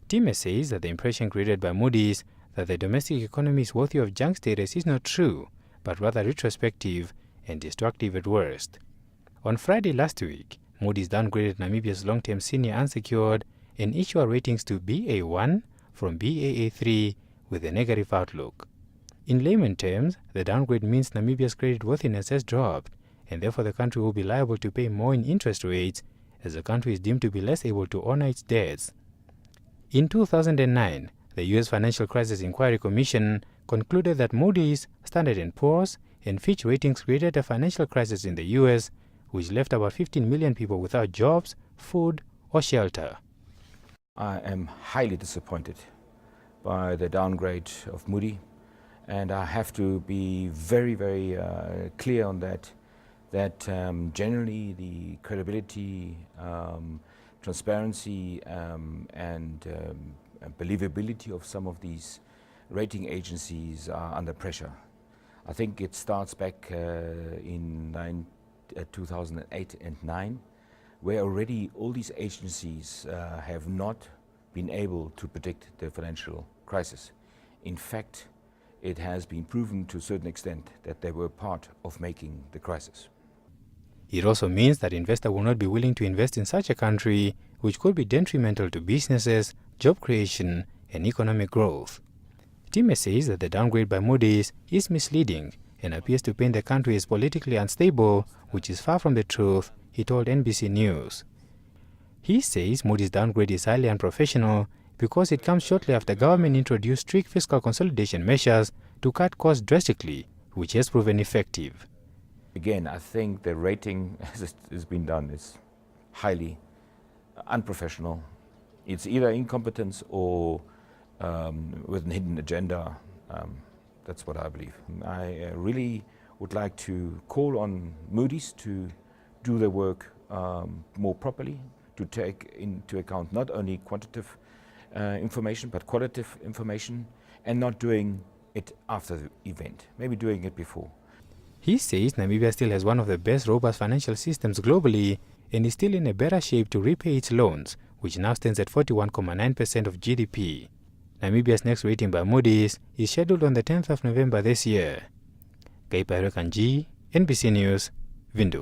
Time says that the impression created by Moody's that the domestic economy is worthy of junk status is not true, but rather retrospective and destructive at worst. On Friday last week, Moody's downgraded Namibia's long-term senior unsecured and issuer ratings to Ba1 from Baa3 with a negative outlook. In layman terms, the downgrade means Namibia's creditworthiness has dropped, and therefore the country will be liable to pay more in interest rates as the country is deemed to be less able to honor its debts. In 2009, the U.S. Financial Crisis Inquiry Commission concluded that Moody's, Standard & Poor's, and Fitch ratings created a financial crisis in the U.S., which left about 15 million people without jobs, food, or shelter. I am highly disappointed by the downgrade of Moody, and I have to be very, very clear on that generally the credibility, transparency and believability of some of these rating agencies are under pressure. I think it starts back in 2008 and 2009, where already all these agencies have not been able to predict the financial crisis. In fact, it has been proven to a certain extent that they were part of making the crisis. It also means that investors will not be willing to invest in such a country, which could be detrimental to businesses, job creation, and economic growth. Time says that the downgrade by Moody's is misleading and appears to paint the country as politically unstable, which is far from the truth, he told NBC News. He says Moody's downgrade is highly unprofessional because it comes shortly after government introduced strict fiscal consolidation measures to cut costs drastically, which has proven effective. Again, I think the rating as has been done is highly unprofessional. It's either incompetence or with a hidden agenda. That's what I believe. I really would like to call on Moody's to do their work more properly, to take into account not only quantitative information but qualitative information, and not doing it after the event, maybe doing it before. He says Namibia still has one of the best robust financial systems globally and is still in a better shape to repay its loans, which now stands at 41.9% of GDP. Namibia's next rating by Moody's is scheduled on the 10th of November this year. Kaipa Kanji, NBC News, Windhoek.